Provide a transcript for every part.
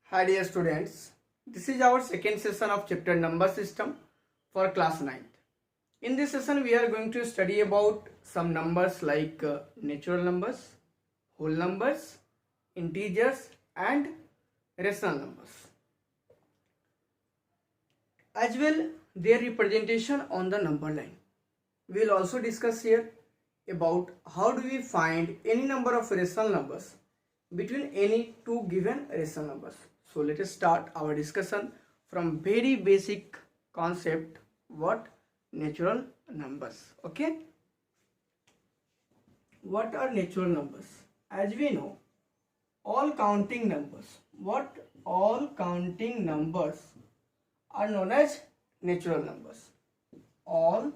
Hi dear students, this is our second session of chapter number system for class 9th. In this session we are going to study about some numbers like natural numbers, whole numbers, integers and rational numbers. As well their representation on the number line. We will also discuss here about how do we find any number of rational numbers between any two given rational numbers. So let us start our discussion from very basic concept, what natural numbers. Okay, what are natural numbers? As we know, all counting numbers are known as natural numbers. All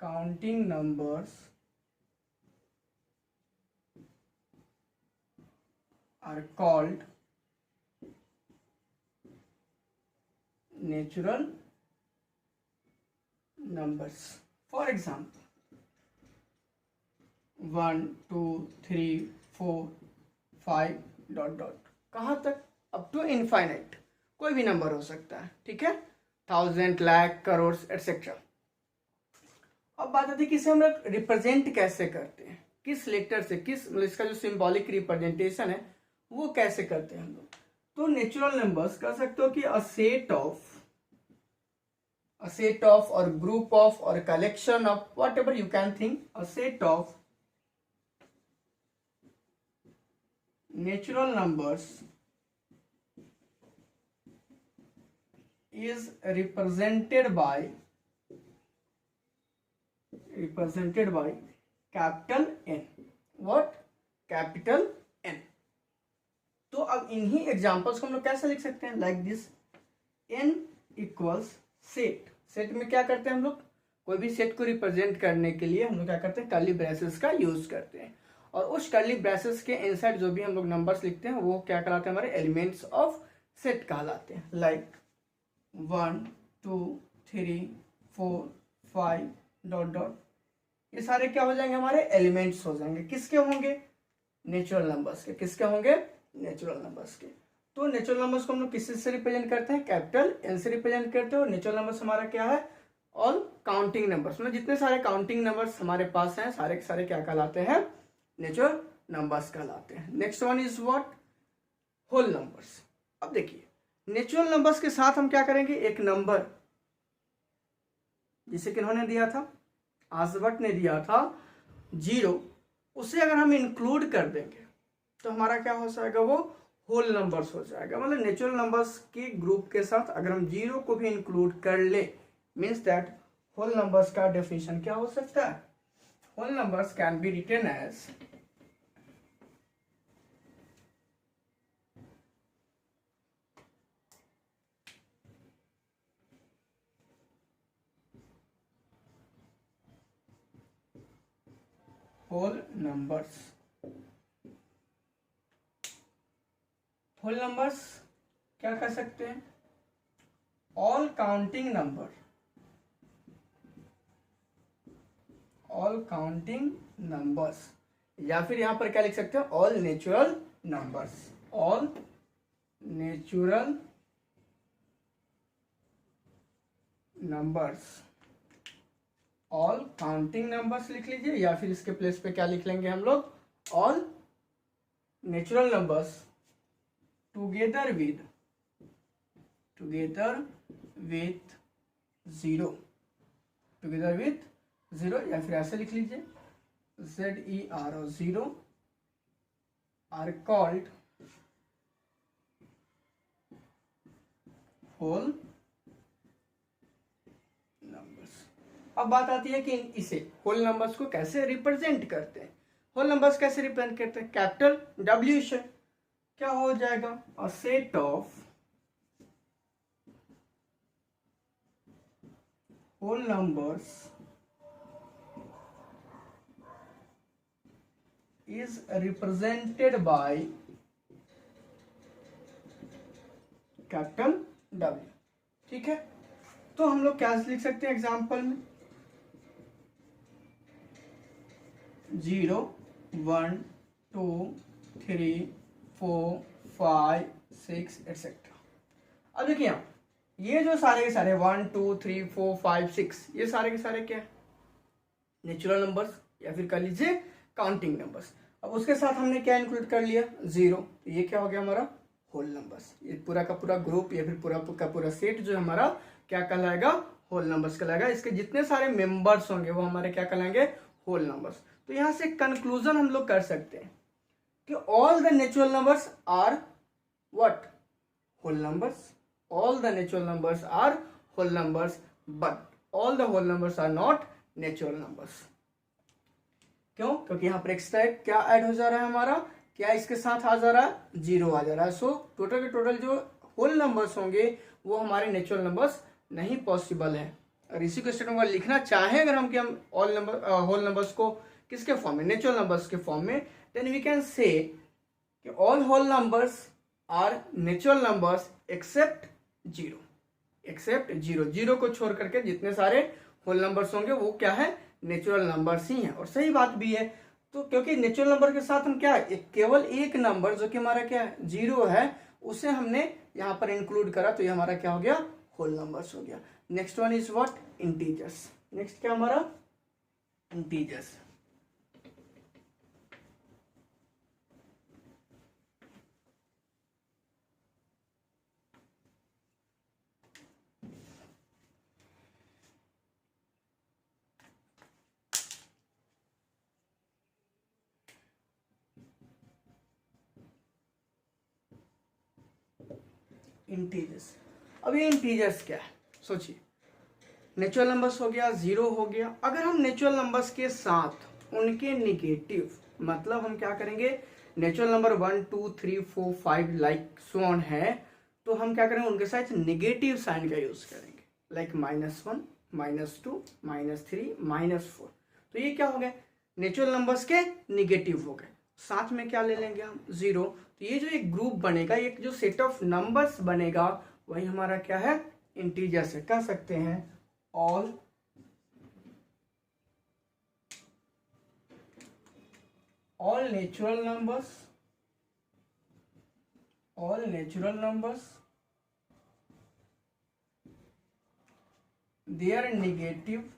counting numbers are called natural numbers. For example, 1, 2, 3, 4, 5 ... कहाँ तक? Up to infinite, कोई भी number हो सकता है, ठीक है, 1000, lakh, crore etcetera. अब बात आती है कि इसे हम लोग रिप्रेजेंट कैसे करते हैं, किस लेटर से, किस इसका जो सिंबॉलिक रिप्रेजेंटेशन है वो कैसे करते हैं हम लोग. तो नेचुरल नंबर्स कह सकते हो कि अ सेट ऑफ और ग्रुप ऑफ और collection of what ever you can think, a set of natural numbers is represented by capital N. What? Capital N. तो अब इन्हीं एग्जांपल्स को हम लोग कैसे लिख सकते हैं? Like this, N equals set. Set में क्या करते हैं हम लोग? कोई भी सेट को रिप्रेजेंट करने के लिए हम लोग क्या करते हैं? कर्ली ब्रेसेस का यूज करते हैं. और उस कर्ली ब्रेसेस के इनसाइड जो भी हम लोग नंबर्स लिखते हैं वो क्या कहलाते हैं? हमारे एलिमेंट्स ऑफ सेट कहलाते हैं. लाइक 1, 2, 3, 4, 5 ... ये सारे क्या हो जाएंगे? हमारे एलिमेंट्स हो जाएंगे. किसके होंगे? नेचुरल नंबर्स के. किसके होंगे? नेचुरल नंबर्स के. तो नेचुरल नंबर्स को हम लोग किस से रिप्रेजेंट करते हैं? कैपिटल N से रिप्रेजेंट करते हैं. और नेचुरल नंबर्स हमारा क्या है? All counting numbers. मतलब जितने सारे काउंटिंग नंबर्स हमारे पास हैं सारे के सारे क्या कहलाते हैं? नेचुरल नंबर्स कहलाते हैं. Next one is what? Whole numbers. अब देखिए, नेचुरल नंबर्स के साथ हम क्या करेंगे? एक नंबर जिसे किन्होंने दिया था? आर्यभट्ट ने दिया था 0, उसे अगर हम इंक्लूड कर देंगे तो हमारा क्या हो जाएगा? वो होल नंबर्स हो जाएगा. मतलब नेचुरल नंबर्स के ग्रुप के साथ अगर हम 0 को भी इंक्लूड कर ले, मीन्स दैट होल नंबर्स का डेफिनेशन क्या हो सकता है? Whole numbers can be written as whole numbers. Whole numbers क्या कह सकते हैं? All counting number. All counting numbers. या फिर यहां पर क्या लिख सकते हैं? All natural numbers. All natural numbers. All counting numbers लिख लीजिए, या फिर इसके प्लेस पे क्या लिख लेंगे हम लोग? All natural numbers together with 0. Together with 0, या फिर ऐसे लिख लीजिए ZER और 0 आर कॉल्ड होल नंबर्स. अब बात आती है कि इसे होल नंबर्स को कैसे रिप्रेजेंट करते हैं. होल नंबर्स कैसे रिप्रेजेंट करते हैं? कैपिटल W से क्या हो जाएगा? A set of whole numbers is represented by capital W। ठीक है, तो हम लोग क्या लिख सकते हैं एग्जाम्पल में 0 1 2 3 4 5 6 एक्सेट्रा। अब देखिए यहाँ ये जो सारे के सारे 1 2 3 4 5 6 ये सारे के सारे क्या है, नेचुरल नंबर्स या फिर कह लीजिए काउंटिंग नंबर्स। अब उसके साथ हमने क्या इंक्लूड कर लिया 0, तो ये क्या हो गया हमारा होल नंबर्स। ये पूरा का पूरा ग्रुप या फिर पूरा का पूरा सेट जो हमारा क्या कहलाएगा, होल नंबर्स कहलाएगा। इसके जितने सारे मेंबर्स होंगे वो हमारे क्या कहलाएंगे, होल नंबर्स। तो यहाँ से कंक्लूजन हम लोग कर सकते हैं कि all the natural numbers are what, whole numbers. All the natural numbers are whole numbers but all the whole numbers are not natural numbers. क्यों? क्योंकि यहाँ पर एक्स्ट्रा क्या ऐड हो जा रहा है हमारा, क्या इसके साथ आ जा रहा है, 0 आ जा रहा है। सो टोटल के टोटल जो होल नंबर्स होंगे वो हमारे नेचुरल नंबर्स नहीं पॉसिबल है। और इसी को स्टेटमेंट में लिखना चाहें अगर हम कि हम ऑल नंबर होल नंबर्स को किसके फॉर्म में, नेचुरल नंबर्स के फॉर्म में, देन वी कैन से कि all whole numbers are natural numbers except 0। Except 0, 0 को छोड़ करके जितने सारे होल नंबर्स होंगे वो क्या है, नेचुरल नंबर्स ही हैं। और सही बात भी है, तो क्योंकि नेचुरल नंबर के साथ हम क्या है, केवल एक नंबर जो कि हमारा क्या है 0 है उसे हमने यहाँ पर इंक्लूड करा, तो ये हमारा क्या हो गया, होल नंबर्स हो गया। Next one is what, integers. Next क्या हमारा, इंटीजर्स। इंटीजर्स। अब ये इंटीजर्स क्या है, सोचिए नेचुरल नंबर्स हो गया, 0 हो गया। अगर हम नेचुरल नंबर्स के साथ उनके निगेटिव, मतलब हम क्या करेंगे, natural number 1 2 3 4 5 like so on है, तो हम क्या करेंगे उनके साथ नेगेटिव साइन का यूज करेंगे, लाइक -1 -2 -3 -4। तो ये क्या हो गया, नेचुरल नंबर्स के निगेटिव हो गए। साथ में क्या ले लेंगे हम, 0। तो ये जो एक ग्रुप बनेगा, एक जो सेट ऑफ नंबर्स बनेगा वही हमारा क्या है, इंटीजर्स है। कह सकते हैं all natural numbers their negatives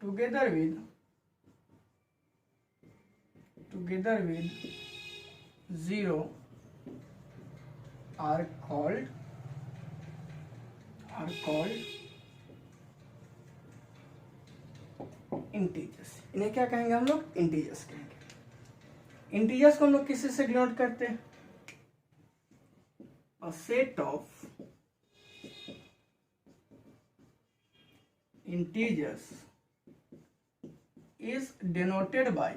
together with 0 are called integers. इन्हें क्या कहेंगे हम लोग, इंटीजर्स कहेंगे। इंटीजर्स को हम लोग किसी से डिनोट करते हैं, a set of integers is denoted by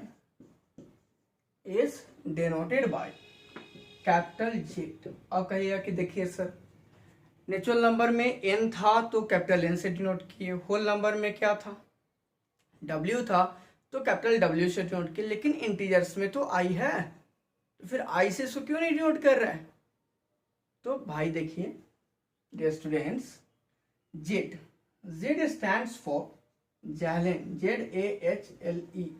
capital Z। अब कहिएगा कि देखिए सर नेचुरल नंबर में n था तो कैपिटल N से डिनोट किए, होल नंबर में क्या था, W था तो कैपिटल W से डिनोट किए, लेकिन इंटीजर्स में तो I है, तो फिर I से इसको क्यों नहीं डिनोट कर रहा है। तो भाई देखिए dear students, Z stands for Zahlen, ZAHLEN,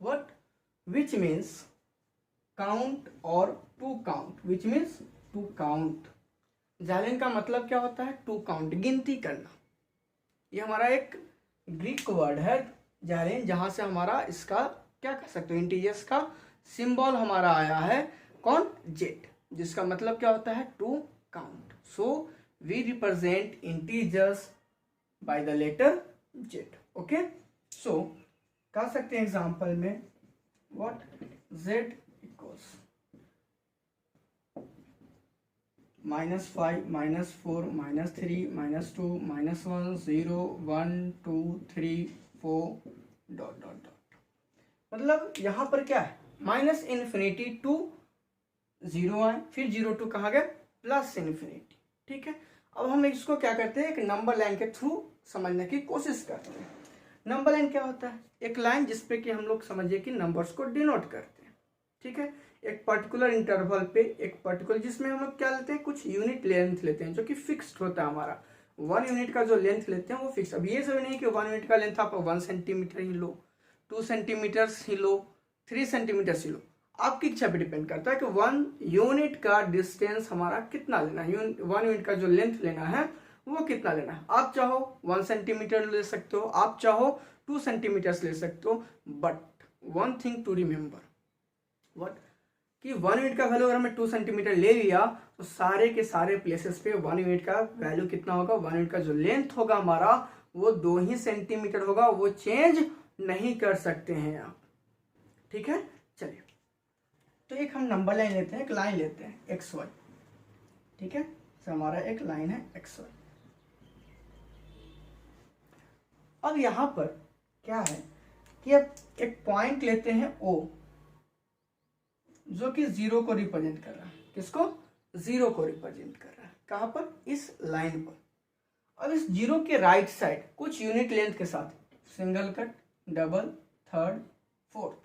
what, which means count or to count, which means to count। Zahlen का मतलब क्या होता है, to count, गिनती करना। ये हमारा एक ग्रीक वर्ड है Zahlen, जहां से हमारा इसका क्या कह सकते हो, इंटीजर्स का सिंबल हमारा आया है कौन, Z, जिसका मतलब क्या होता है, to count. So we represent integers by the letter Z। Okay, so कह सकते हैं एग्जांपल में व्हाट, Z इक्वल्स -5 -4 -3 -2 -1 0 1 2 3 4 ... मतलब यहां पर क्या है, -इन्फिनिटी टू 0 आए, फिर 0 टू कहाँ गए, +इन्फिनिटी। ठीक है, अब हम इसको क्या करते हैं, एक नंबर लाइन के थ्रू समझने की कोशिश करते हैं। नंबर लाइन क्या होता है, एक लाइन जिसपे कि हम लोग समझिए कि नंबर्स को डिनोट करते हैं। ठीक है, एक पर्टिकुलर इंटरवल पे एक पर्टिकुलर, जिसमें हम लोग क्या लेते हैं, कुछ यूनिट लेंथ लेते हैं जो कि फिक्स्ड होता है हमारा। 1 यूनिट का जो लेंथ लेते हैं वो फिक्स। अब ये सब नहीं कि 1 यूनिट का लेंथ आप 1 सेंटीमीटर ही लो, 2 सेंटीमीटर ही लो, 3 सेंटीमीटर ही लो, आपकी इच्छा पे डिपेंड करता है कि 1 यूनिट का डिस्टेंस हमारा कितना लेना है, 1 यूनिट का जो लेंथ लेना है वो कितना लेना है। आप चाहो 1 सेंटीमीटर ले सकते हो, आप चाहो 2 सेंटीमीटर ले सकते हो, but one thing to remember what, कि 1 यूनिट का वैल्यू अगर हमें 2 सेंटीमीटर ले लिया तो सारे के सारे प्लेसेस पे 1 यूनिट का वैल्यू कितना होगा, 1 यूनिट का जो लेंथ होगा हमारा वो 2 ही सेंटीमीटर होगा, वो चेंज नहीं कर सकते हैं आप। ठीक है, चलिए तो एक हम नंबर लाइन लेते हैं, एक लाइन लेते हैं XY। ठीक है, तो हमारा एक लाइन है XY। अब यहां पर क्या है कि अब एक पॉइंट लेते हैं O, जो कि 0 को रिप्रेजेंट कर रहा है। किसको? 0 को रिप्रेजेंट कर रहा है। कहां पर? इस लाइन पर। अब इस 0 के राइट साइड कुछ यूनिट लेंथ के साथ single cut, double, third, fourth,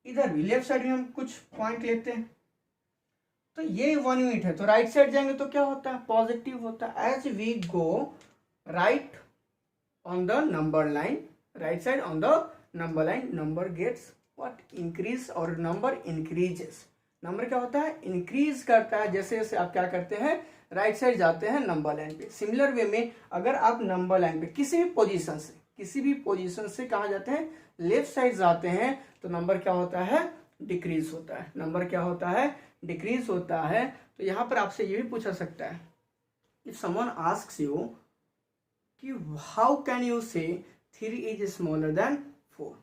इधर भी लेफ्ट साइड में हम कुछ पॉइंट लेते हैं। तो ये 1 यूनिट है तो राइट साइड जाएंगे तो क्या होता है, पॉजिटिव होता है। As we go right on the number line, right side on the number line, number gets what, increase, और नंबर इंक्रीजेस। नंबर क्या होता है, इंक्रीज करता है जैसे जैसे आप क्या करते हैं, राइट साइड जाते हैं नंबर लाइन पे। सिमिलर वे में अगर आप नंबर लाइन पे किसी भी पोजीशन से कहा जाते हैं, लेफ्ट साइड जाते हैं तो नंबर क्या होता है, डिक्रीज होता है। नंबर क्या होता है, डिक्रीज होता है। तो यहां पर आपसे ये भी पूछा सकता है, इफ समवन आस्क्स यू कि हाउ कैन यू से 3 is smaller than 4,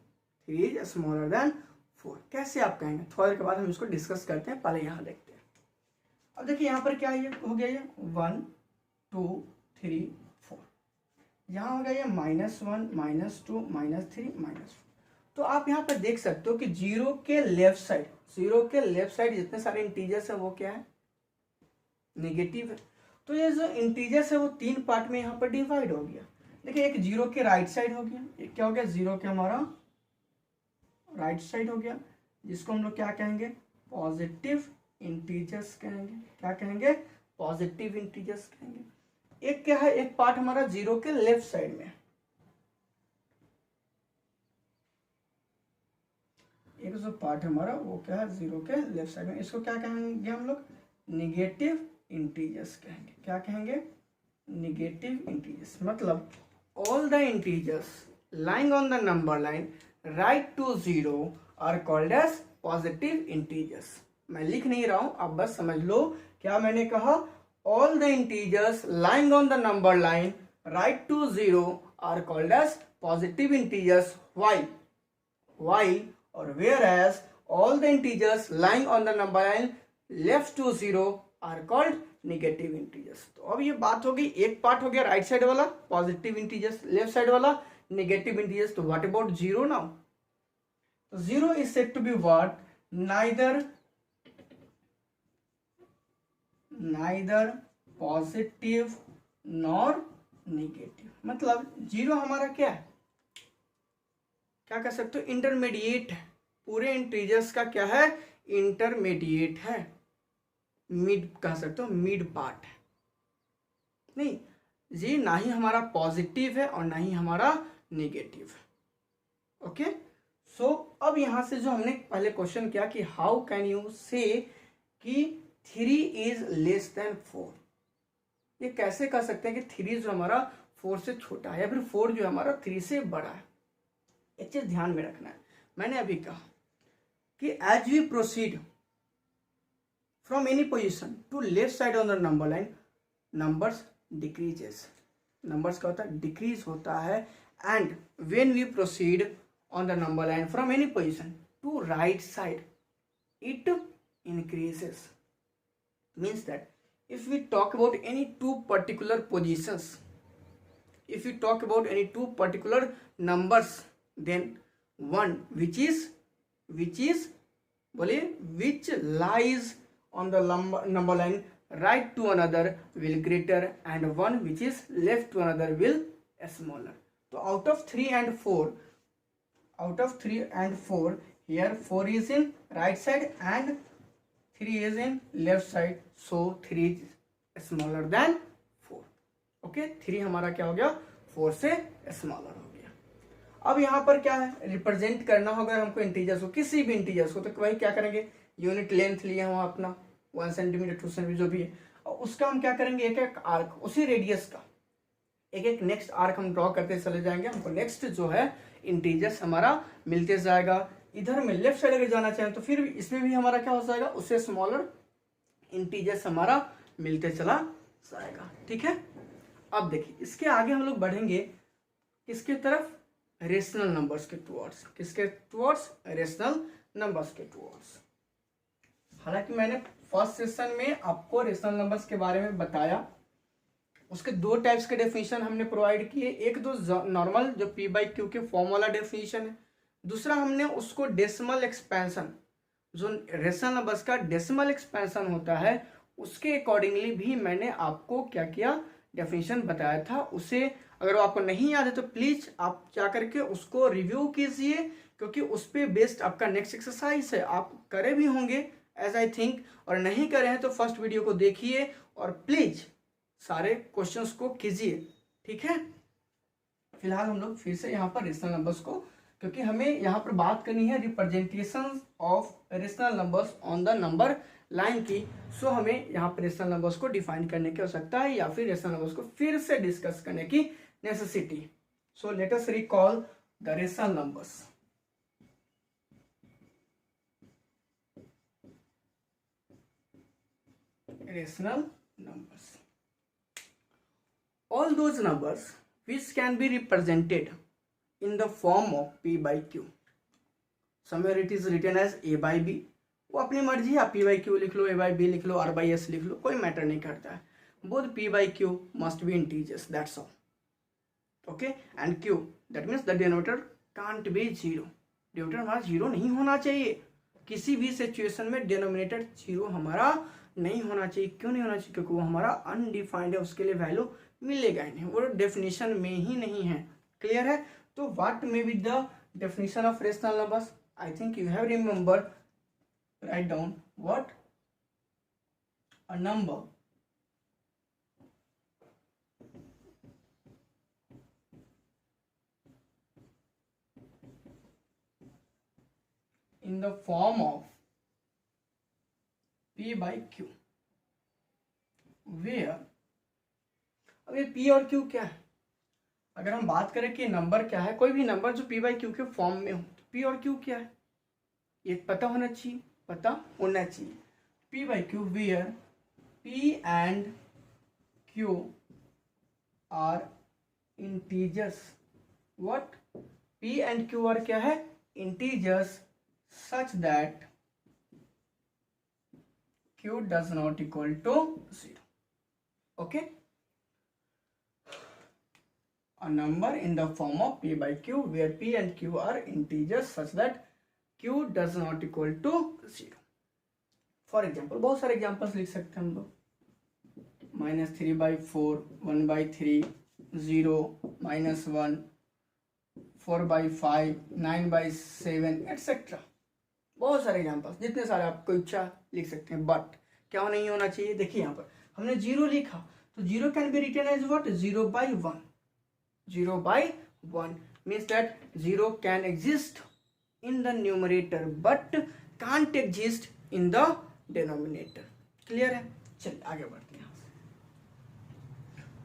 3 is smaller than 4, कैसे आप कहेंगे? थोड़ा देर के बाद हम इसको डिस्कस करते हैं, पहले यहां देखते हैं। अब देखिए यहां पर क्या है, हो गया ये 1 2 3 4, यहां हो गया ये -1 -2 -3 -4। तो आप यहां पर देख सकते हो कि 0 के लेफ्ट साइड जितने सारे इंटीजर्स है वो क्या है, नेगेटिव है। तो ये जो इंटीजर्स है वो 3 पार्ट में यहां पर डिवाइड हो गया। देखिए एक 0 के राइट साइड हो गया, एक क्या हो गया, 0 के हमारा राइट साइड हो गया, जिसको हम लोग क्या कहेंगे, पॉजिटिव इंटीजर्स कहेंगे। क्या कहेंगे, पॉजिटिव इंटीजर्स कहेंगे। एक क्या है, एक पार्ट हमारा 0 के लेफ्ट साइड में, एक जो पार्ट हमारा वो क्या है 0 के लेफ्ट साइड में, इसको क्या कहेंगे हम लोग, निगेटिव इंटीजर्स कहेंगे। क्या कहेंगे, निगेटिव इंटीजर्स। मतलब all the integers lying on the number line right to 0 are called as positive integers. मैं लिख नहीं रहा हूं, आप बस समझ लो क्या मैंने कहा। All the integers lying on the number line right to 0 are called as positive integers. while or whereas all the integers lying on the number line left to 0 are called negative integers। तो अब ये बात हो गई, एक part हो गया right side वाला पॉजिटिव इंटीजर्स, लेफ्ट साइड वाला नेगेटिव इंटीजर्स। तो व्हाट अबाउट 0 नाउ? तो 0 is said to be what, neither positive nor negative। मतलब 0 हमारा क्या है, क्या कह सकते हो, इंटरमीडिएट है। पूरे इंटीजर्स का क्या है, इंटरमीडिएट है, मिड कह सकते हो, मिड पार्ट है। नहीं, ये ना ही हमारा पॉजिटिव है और ना ही हमारा नेगेटिव है। ओके, सो अब यहां से जो हमने पहले क्वेश्चन किया कि हाउ कैन यू से कि 3 इज लेस देन 4, ये कैसे कह सकते हैं कि 3 जो हमारा 4 से छोटा है या फिर 4 जो हमारा 3 से बड़ा है। एक चीज ध्यान में रखना है, मैंने अभी कहा कि as we proceed from any position to left side on the number line, numbers decreases. Numbers का होता है, डिक्रीज होता है। And when we proceed on the number line from any position to right side, it increases। Means that if we talk about any two particular positions, if we talk about any two particular numbers, then one which lies on the number line right to another will greater, and one which is left to another will smaller। तो out of 3 and 4 here 4 is in right side and 3 is in left side, so 3 is smaller than 4. Okay, 3 हमारा क्या हो गया, 4 से smaller हो गया. अब यहाँ पर क्या है, रिप्रेजेंट करना होगा हमको इंटीजर्स को, किसी भी इंटीजर्स को, तो वही क्या करेंगे, यूनिट लेंथ लिए हम अपना 1 सेंटीमीटर 2 सेंटीमीटर जो भी है, और उसका हम क्या करेंगे, एक एक आर्क उसी रेडियस का एक एक नेक्स्ट आर्क हम ड्रॉ करते चले जाएंगे. हमको नेक्स्ट जो है इंटीजर्स हमारा मिलते जाएगा. इधर में लेफ्ट साइड अगर जाना चाहें तो फिर इसमें भी हमारा क्या हो जाएगा, उससे स्मॉलर इंटीजर्स हमारा मिलते चला जाएगा. ठीक है, अब देखिए इसके आगे हम लोग बढ़ेंगे किसके तरफ, रेशनल नंबर्स के टुवर्ड्स. किसके टुवर्ड्स, रेशनल नंबर्स के टुवर्ड्स. हालांकि मैंने फर्स्ट सेशन में आपको रेशनल नंबर्स के बारे में बताया, उसके 2 टाइप्स के डेफिनेशन हमने प्रोवाइड किए. एक तो नॉर्मल जो पी बाई क्यू के फॉर्म वाला डेफिनेशन है, दूसरा हमने उसको डेसिमल एक्सपेंशन, जो रेशनल नंबर्स का डेसिमल एक्सपेंशन होता है उसके अकॉर्डिंगली भी मैंने आपको क्या किया, डेफिनेशन बताया था. उसे अगर आपको नहीं याद है तो प्लीज आप क्या करके उसको रिव्यू कीजिए, क्योंकि उस पर बेस्ड आपका नेक्स्ट एक्सरसाइज है. आप करे भी होंगे एज आई थिंक, और नहीं करे हैं तो फर्स्ट वीडियो को देखिए और प्लीज सारे क्वेश्चंस को कीजिए. ठीक है, फिलहाल हम लोग फिर से यहाँ पर रेशनल नंबर्स को, क्योंकि हमें यहाँ पर बात करनी है representation of rational numbers on the number line की. सो हमें यहाँ पर रेशनल नंबर्स को डिफाइन करने की आवश्यकता है, या फिर रेशनल नंबर्स को फिर से डिस्कस करने की necessity. So let us recall the rational numbers. Rational numbers, all those numbers which can be represented in the form of p by q. somewhere it is written as a by b, वो अपनी मर्जी है, आप p by q लिख लो, a by b लिख लो, r by s लिख लो, कोई matter नहीं करता है. both p by q must be integers, that's all. okay, and q, that means the denominator can't be 0. Denominator हमारा 0 नहीं होना चाहिए. किसी भी सिचुएशन में डिनोमिनेटर 0 हमारा नहीं होना चाहिए. क्यों नहीं होना चाहिए, क्योंकि वो हमारा अनडिफाइंड है, उसके लिए वैल्यू मिलेगा ही नहीं, वो डेफिनेशन में ही नहीं है. क्लियर है, तो what may be the definition of rational numbers. I think you have remember, write down what a number in the form of p by q, where, अब ये p और q क्या है, अगर हम बात करें कि नंबर क्या है, कोई भी नंबर जो p by q के फॉर्म में हो, तो p और q क्या है ये पता होना चाहिए, पता होना चाहिए. p by q where p and q are integers. what, p and q are क्या है, integers, such that q does not equal to 0. okay, a number in the form of p by q where p and q are integers such that q does not equal to 0. For example बहुत सारे examples लिख सकते हैं हम लोग, -3/4, 1/3, 0, -1, 4/5, 9/7 etcetera. बहुत सारे examples, जितने सारे आपको इच्छा लिख सकते हैं. बट क्या नहीं होना चाहिए, देखिए यहाँ पर हमने 0 लिखा, तो 0 can be written as what, 0/1. 0/1 means that 0 can exist in the numerator but can't exist in the denominator. Clear है, चलिए आगे बढ़ते हैं.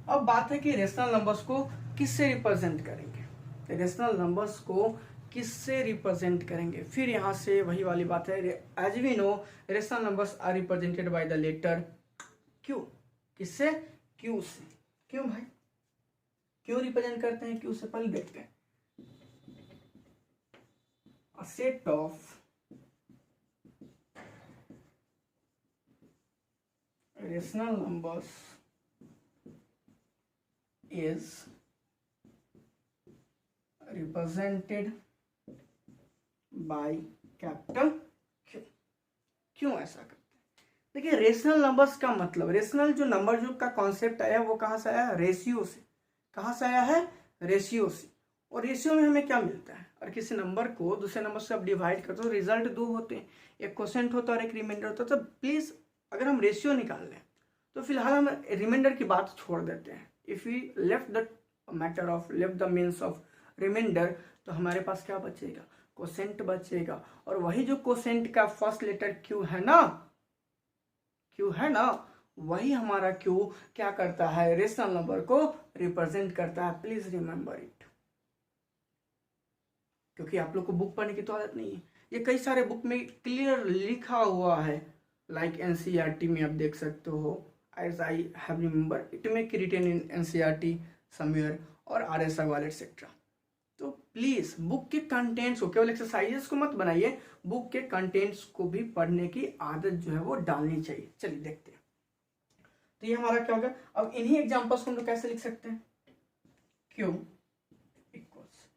अब बात है कि रेशनल नंबर्स को किससे रिप्रेजेंट करेंगे, रेशनल नंबर्स को किससे रिप्रेजेंट करेंगे. फिर यहाँ से वही वाली बात है, as we know rational numbers are represented by the letter Q. किससे, क्यू से. क्यों भाई, क्यों रिप्रेजेंट करते हैं क्यू से, पहले देखते हैं. अ set of rational numbers is represented by capital Q. क्यों ऐसा करते हैं, देखिए रेशनल नंबर्स का मतलब, रेशनल जो नंबर जो का कॉन्सेप्ट आया वो कहाँ से आया, रेशियो से. कहाँ से आया है, रेशियो से. और रेशियो में हमें क्या मिलता है, और किसी नंबर को दूसरे नंबर से आप डिवाइड करते हो रिजल्ट दो होते हैं, एक क्वोशेंट होता है और एक रिमाइंडर होता है। तो प्लीज़ अगर हम रेशियो निकाल लें तो फिलहाल हम रिमाइंडर की बात छोड़ देते हैं। If we left the matter of left the means of reminder, तो हमारे पास क्या बचेगा, क्वोशेंट बचेगा। और वही जो क्वोशेंट का फर्स्ट लेटर क्यू है ना, क्यू है ना, वही हमारा क्यू क्या करता है, रेशनल नंबर को रिप्रेजेंट करता है। प्लीज रिमेंबर इट, क्योंकि आप लोग को बुक पढ़ने की तो आदत नहीं है। ये कई सारे बुक में क्लियर लिखा हुआ है, लाइक एनसीईआरटी में आप देख सकते हो, as I have remember it may written in NCERT somewhere और आरएस अग्रवाल एक्सेट्रा। तो प्लीज बुक के कंटेंट्स को, केवल एक्सरसाइजेस को मत बनाइए, बुक के कंटेंट्स को भी पढ़ने की आदत जो है वो डालनी चाहिए। चलिए देखते हैं। तो ये हमारा क्या होगा, अब इन्हीं एग्जांपल्स को हम लोग कैसे लिख सकते हैं, क्यू इक्वल्स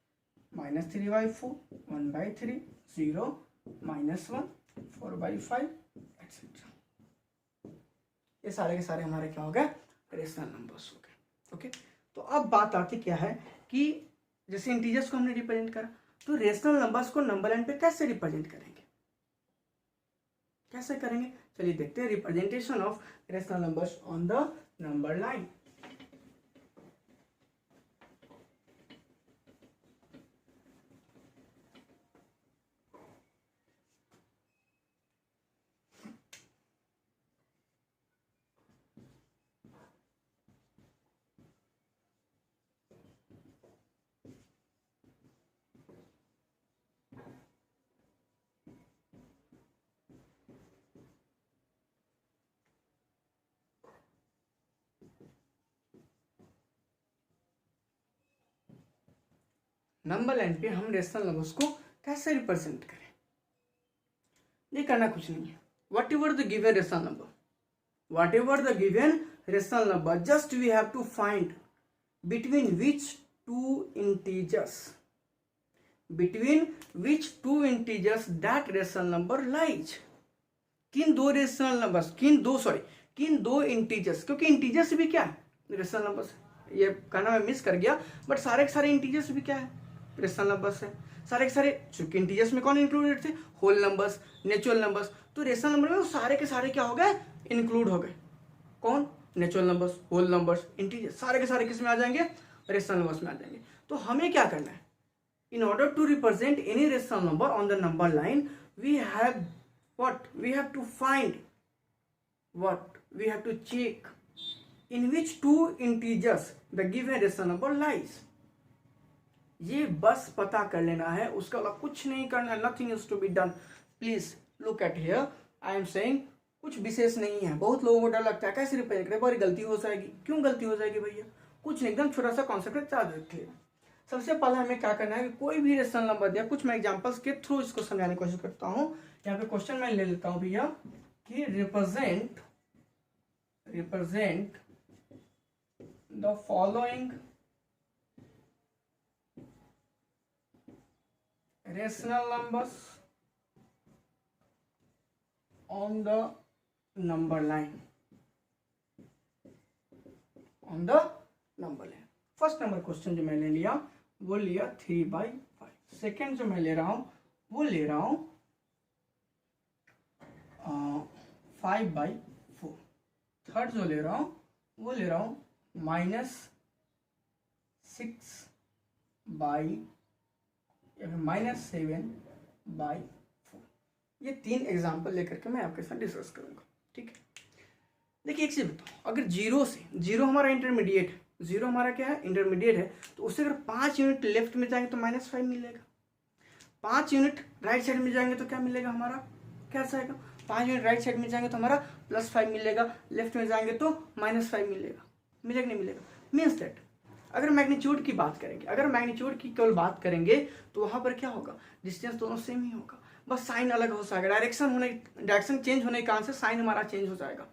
-3/4 1/3 0 -1 4/5 एक्सेट्रा। ये सारे के सारे हमारे क्या हो गए, रेशनल नंबर्स हो गए। ओके, तो अब बात आती क्या है कि जैसे इंटीजर्स को हमने रिप्रेजेंट करा, तो रेशनल नंबर्स को नंबर लाइन पे कैसे रिप्रेजेंट करेंगे, कैसे करेंगे, चलिए देखते हैं। Representation of rational numbers on the number line. Number line पे हम रेशनल नंबर्स को कैसे रिप्रेजेंट करें, ये करना कुछ नहीं है। Whatever the given rational number, whatever the given rational number, just we have to find between which two integers, between which two integers that rational number lies. किन दो रेशनल नंबर्स, किन दो integers, क्योंकि integers भी क्या है, rational numbers. ये कहना मैं मिस कर गया, बट सारे के सारे इंटीजर्स भी क्या है, रेशनल नंबर्स है। सारे के सारे, चूंकि इंटीजर्स में कौन इंक्लूडेड थे, होल नंबर्स, नेचुरल नंबर्स, तो रेशनल नंबर में सारे के सारे क्या हो गए, इंक्लूड हो गए। कौन, natural numbers, whole numbers, integers, सारे के सारे किस में आ जाएंगे, रेशनल नंबर्स में आ जाएंगे। तो हमें क्या करना है, in order to represent any rational number on the number line, we have what, we have to find what, we have to check in which two integers the given rational number lies. ये बस पता कर लेना है, उसका अलावा कुछ नहीं करना है, nothing is to be done. Please look at here, I am saying कुछ विशेष नहीं है। बहुत लोगों को डर लगता है कैसे रिप्रेजेंट करें, बड़ी गलती हो जाएगी। क्यों गलती हो जाएगी भैया, कुछ नहीं, एकदम छोटा सा कॉन्सेप्ट याद रखिएगा। सबसे पहले हमें क्या करना है कि कोई भी रेशनल नंबर दिया, कुछ मैं एग्जांपल्स के थ्रू इसको समझाने की कोशिश करता हूँ। यहाँ पे क्वेश्चन मैं ले लेता हूँ भैया कि represent the following rational numbers on the number line, on the number line. First number question जो मैंने लिया वो लिया 3/5। सेकेंड जो मैं ले रहा हूं वो ले रहा हूं 5/4। थर्ड जो ले रहा हूं वो ले रहा हूं -7/4। ये तीन एग्जाम्पल लेकर के मैं आपके साथ डिस्कस करूंगा, ठीक है। देखिए एक चीज बताओ, अगर जीरो हमारा इंटरमीडिएट है, जीरो हमारा क्या है, इंटरमीडिएट है, तो उससे अगर 5 यूनिट लेफ्ट में जाएंगे तो -5 मिलेगा। 5 यूनिट राइट साइड में जाएंगे तो क्या मिलेगा हमारा, क्या आएगा, 5 यूनिट राइट साइड में जाएंगे तो हमारा +5 मिलेगा, लेफ्ट में जाएंगे तो -5 मिलेगा। मिलेगा नहीं मिलेगा, मीन्स दैट अगर मैग्नीट्यूड की बात करेंगे, अगर मैग्नीट्यूड की केवल बात करेंगे तो वहां पर क्या होगा, डिस्टेंस दोनों सेम ही होगा, बस साइन अलग हो जाएगा। डायरेक्शन चेंज होने के कारण से साइन हमारा चेंज हो जाएगा।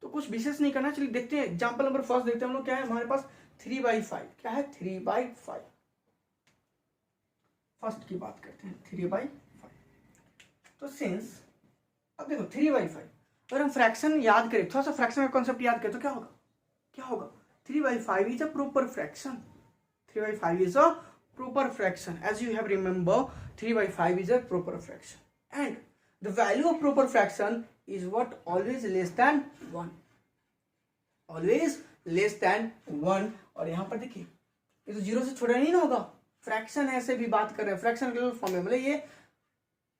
तो कुछ विशेष नहीं करना। चलिए देखते हैं एग्जांपल नंबर फर्स्ट देखते हैं हम लोग, क्या है हमारे पास 3/5। क्या है 3/5। फर्स्ट की बात करते हैं 3/5। तो सिंस अब देखो 3/5, अगर हम फ्रैक्शन याद करें, थोड़ा सा फ्रैक्शन का कॉन्सेप्ट याद करें तो क्या होगा 3/5 is a proper fraction. 3/5 is a proper fraction. As you have remember, 3/5 is a proper fraction, and the value of proper fraction is what? Always less than 1. Always less than 1. और यहाँ पर देखिए ये तो 0 से छोटा नहीं ना होगा, फ्रैक्शन है, ऐसे भी बात कर रहे हैं, फ्रैक्शन के फॉर्म में, मतलब ये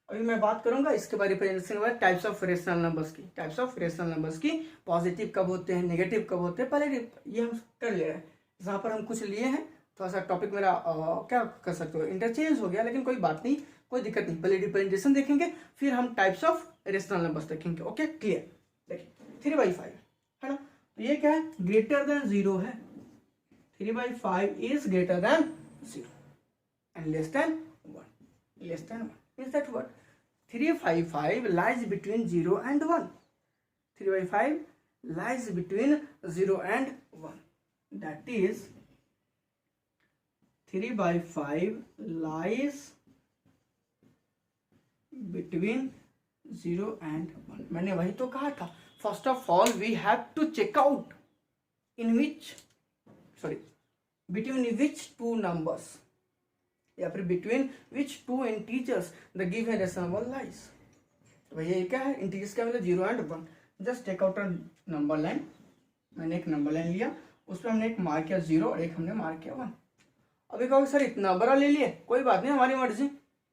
अभी मैं बात करूंगा इसके बाद रिप्रेजेंटेशन के बाद टाइप्स ऑफ रेशनल नंबर्स की, टाइप्स ऑफ रेशनल नंबर्स की, पॉजिटिव कब होते हैं, नेगेटिव कब होते हैं, पहले ये हम कर ले रहे हैं। जहाँ पर हम कुछ लिए हैं, थोड़ा सा टॉपिक मेरा क्या कर सकते हो, इंटरचेंज हो गया, लेकिन कोई बात नहीं, कोई दिक्कत नहीं। पहले रिप्रेजेंटेशन देखेंगे, फिर हम टाइप्स ऑफ रेशनल नंबर्स देखेंगे। Okay, clear. देखिए 3/5 है ना, तो ये क्या है? ग्रेटर देन 0 है। 3/5 is greater than 0 and less than 1. Less than 1 means that what? 3/5 lies between 0 and 1. 3/5 lies between 0 and 1. That is 3/5 lies between 0 and 1. मैंने वही तो कहा था। First of all, we have to check out between which two numbers, या फिर between which two integers the given rational number lies. तो भैया ये क्या है? इंटीजर्स का मतलब 0 and 1. Just take out a number line. मैंने एक नंबर लाइन लिया, उसमें हमने एक मार्क किया 0 और एक हमने मार्क किया 1. अभी कहोगे सर इतना बड़ा ले लिए, कोई बात नहीं, हमारी मर्जी।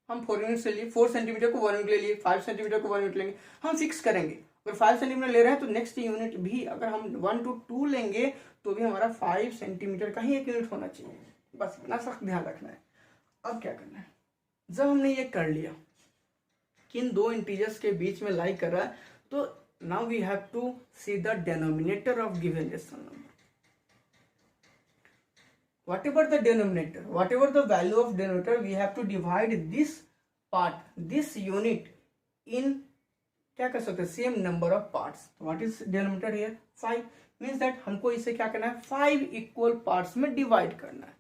हम 4 यूनिट से लिए, 4 सेंटीमीटर को 1 यूनिट ले लिए, 5 सेंटीमीटर को 1 यूनिट लेंगे, हम फिक्स करेंगे। अगर 5 सेंटीमीटर ले रहे हैं तो नेक्स्ट यूनिट भी अगर हम 1 to 2 लेंगे तो भी हमारा 5 सेंटीमीटर का ही एक यूनिट होना चाहिए। बस इतना सख्त ध्यान रखना है। अब क्या करना है? जब हमने ये कर लिया कि इन दो इंटीजर्स के बीच में लाई कर रहा है, तो now we have to see the denominator of given rational number. Whatever the denominator, whatever the value of denominator, we have to divide this part, this unit in क्या कर सकते हैं? Same number of parts. What is denominator here? 5. Means that हमको इसे क्या करना है? 5 equal parts में डिवाइड करना है.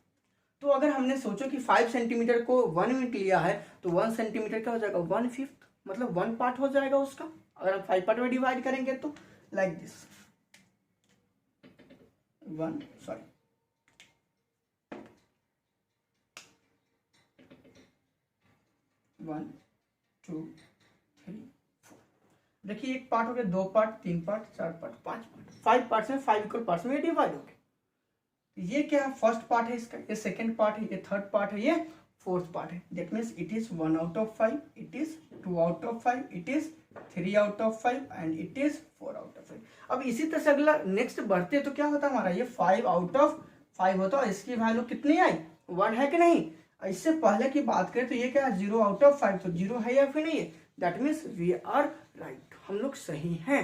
तो अगर हमने सोचो कि 5 सेंटीमीटर को 1 यूनिट लिया है तो 1 सेंटीमीटर क्या हो जाएगा? 1/5, मतलब 1 पार्ट हो जाएगा उसका. अगर हम 5 पार्ट में डिवाइड करेंगे तो लाइक दिस 1 2 3 4. देखिए एक पार्ट हो गया, 2 part, 3 part, 4 part, 5 part, 5 parts में 5 इक्वल पार्ट्स में डिवाइड हो गए. ये क्या है? फर्स्ट पार्ट है इसका, ये सेकंड पार्ट है, ये थर्ड पार्ट है, ये फोर्थ पार्ट है. That means it is 1 out of 5, it is 2 out of 5, it is 3 out of 5 and it is 4 out of 5. अब इसी तरह से अगला नेक्स्ट बढ़ते तो क्या होता हमारा? ये 5 out of 5 होता है. इसकी वैल्यू कितनी आई? 1 है कि नहीं? इससे पहले की बात करें तो ये क्या है? 0 out of 5, तो 0 है या फिर नहीं है? That means we are right, हम लोग सही हैं.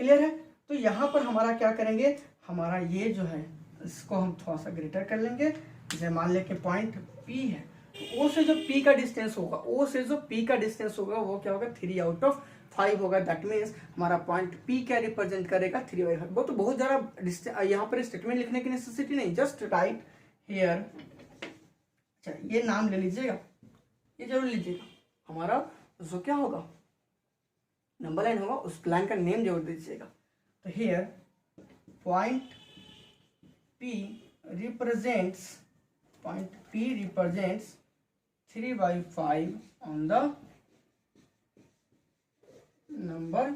क्लियर है? तो यहाँ पर हमारा क्या करेंगे? हमारा ये जो है इसको हम थोड़ा सा ग्रेटर कर लेंगे. जैसे मान ले कि पॉइंट P है, तो O से जो P का डिस्टेंस होगा, O से जो P का डिस्टेंस होगा वो क्या होगा? 3 out of 5 होगा. दैट मीन्स हमारा पॉइंट P क्या रिप्रेजेंट करेगा? 3/5. वो तो बहुत ज़्यादा यहाँ पर स्टेटमेंट लिखने की नेसेसिटी नहीं, जस्ट राइट हियर. अच्छा ये नाम ले लीजिएगा, ये जरूर लीजिएगा. हमारा जो क्या होगा? नंबर लाइन होगा, उस लाइन का नेम जरूर दीजिएगा. तो here point P represents 3/5 on the number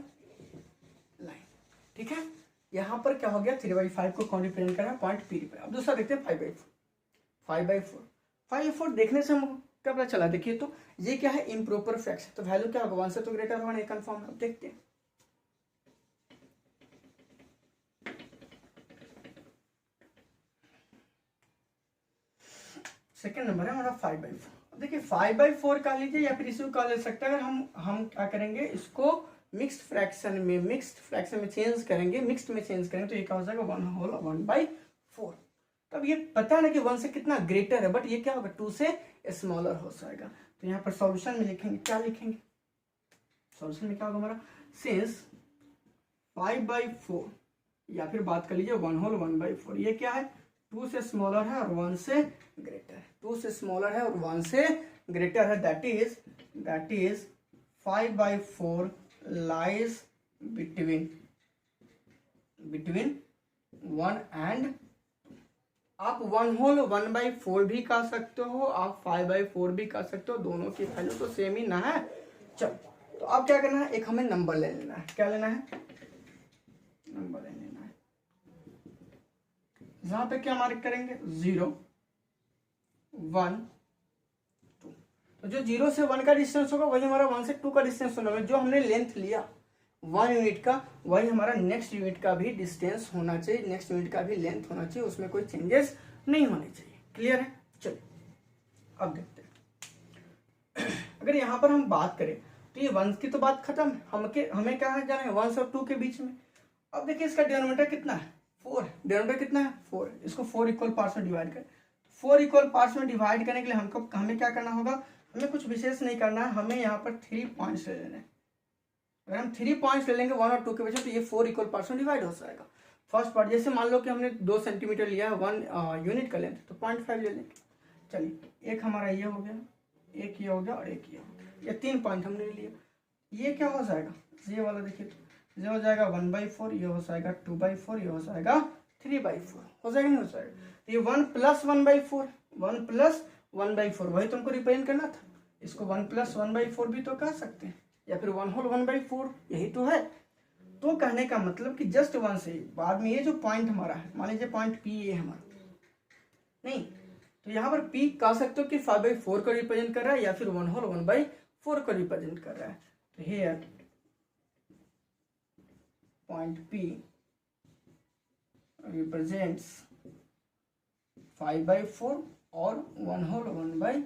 line. ठीक है, यहां पर क्या हो गया? 3/5 को कौन रिप्रेजेंट कर रहा है? Point P represent. अब दूसरा देखते हैं 5/4. 5/4 देखने से हमको क्या पता चला? देखिए तो ये क्या है? Improper fraction. तो वैल्यू क्या होगा? 1 से तो ग्रेटर होगा नहीं, कंफर्म है. देखते हैं. सेकेंड नंबर है हमारा 5/4. देखिए 5/4 का लीजिए या फिर इसको कह ले सकते हैं. अगर हम क्या करेंगे? इसको मिक्स्ड फ्रैक्शन में चेंज करेंगे, मिक्स्ड में चेंज करेंगे तो ये क्या हो जाएगा? 1/4. तब ये पता है कि 1 से कितना ग्रेटर है, बट ये क्या होगा? 2 से स्मॉलर हो जाएगा. तो यहाँ पर सॉल्यूशन में लिखेंगे, क्या लिखेंगे? सॉल्यूशन में क्या होगा हमारा? सिंस 5/4 या फिर बात कर लीजिए 1/4, ये क्या है? 2 से स्मॉलर है और 1 से ग्रेटर है. 2 से स्मॉलर है और 1 से ग्रेटर है. That is 5/4 lies between 1 and आप 1/4 भी कर सकते हो, आप 5/4 भी कर सकते हो, दोनों की वैल्यू तो सेम ही ना है। चलो तो अब क्या करना है, एक हमें नंबर ले लेना है। क्या लेना है, नंबर ले लेना है। जहां पे क्या मार्क करेंगे, 0 1 2। तो जो 0 से 1 का डिस्टेंस होगा वही हमारा 1 से 2 का डिस्टेंस होना है। जो हमने लेंथ लिया 1 यूनिट का, वही हमारा नेक्स्ट यूनिट का भी डिस्टेंस होना चाहिए, नेक्स्ट यूनिट का भी लेंथ होना चाहिए, उसमें कोई चेंजेस नहीं होने चाहिए। क्लियर है। चलिए अब देखते हैं। अगर यहाँ पर हम बात करें तो ये 1 की तो बात खत्म, हमें क्या जाना है 1 और 2 के बीच में। अब देखिए इसका डिनोमिनेटर कितना है, 4। डिनोमिनेटर कितना है, 4। इसको 4 इक्वल पार्ट्स में डिवाइड करें। 4 इक्वल पार्ट्स में डिवाइड करने के लिए हमें क्या करना होगा, हमें कुछ विशेष नहीं करना है, हमें यहाँ पर 3 पॉइंट्स ले लेने हैं। अगर हम 3 पॉइंट्स ले लेंगे 1 और 2 के वजह तो ये 4 इक्वल पार्ट्स में डिवाइड हो जाएगा। फर्स्ट पार्ट, जैसे मान लो कि हमने 2 सेंटीमीटर लिया है 1 यूनिट का लेंथ, तो 0.5 ले लेंगे। चलिए एक हमारा ये हो गया, एक ये हो गया और एक ये हो गया, ये 3 पॉइंट हमने लिया। ये क्या हो जाएगा, ये वाला देखिए, ये हो जाएगा 1/4, ये हो जाएगा 2/4, ये हो जाएगा 3/4, हो जाएगा नहीं हो जाएगा। ये 1 + 1/4, 1 + 1/4 वही तुमको रिप्रेजेंट करना था। इसको 1 + 1/4 भी तो कह सकते हैं, या फिर 1/4, यही तो है। तो कहने का मतलब कि जस्ट 1 से बाद में ये जो पॉइंट हमारा है, मान लीजिए पॉइंट P ये हमारा नहीं, तो यहाँ पर P कह सकते हो कि 5/4 को रिप्रेजेंट कर रहा है या फिर 1/4 को रिप्रेजेंट कर रहा है। तो here point P represents 5/4 और 1/4।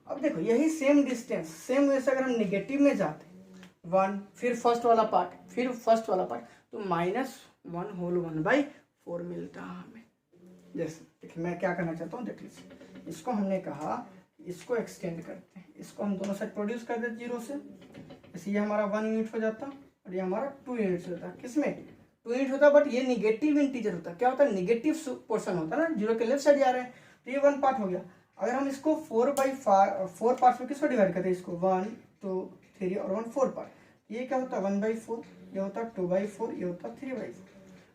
अब देखो यही सेम डिस्टेंस, सेम वैसे अगर हम निगेटिव में जाते 1, फिर फर्स्ट वाला पार्ट, फिर फर्स्ट वाला पार्ट, तो -1/4 मिलता है हमें। जैसे देखिए मैं क्या करना चाहता हूँ, देख लीजिए, इसको हमने कहा इसको एक्सटेंड करते हैं, इसको हम दोनों साइड प्रोड्यूस कर देते 0 से, जैसे ये हमारा 1 यूनिट हो जाता और ये हमारा 2 यूनिट होता है। किसमें 2 यूनिट होता है, बट ये निगेटिव इंटीजर होता है। क्या होता है, निगेटिव पोर्शन होता है ना, 0 के लेफ्ट साइड जा रहे हैं, तो ये 1 पार्ट हो गया। अगर हम इसको 4 पार्ट्स में किसको डिवाइड करते हैं, इसको 1 2 3 और 1 4 पार्ट, ये क्या होता है 1/4, ये होता है 2/4, ये होता है 3/4।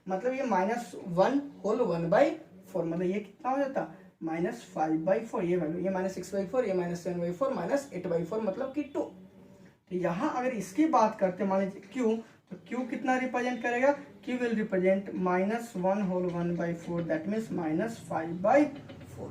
मतलब ये -1/4, मतलब ये कितना हो जाता -5/4, ये वैल्यू, ये -6/4, ये -7/4, -8/4, मतलब कि 2। तो यहाँ अगर इसकी बात करते मान लीजिए Q, तो Q कितना रिप्रेजेंट करेगा, Q will represent -1/4, that means -5/4।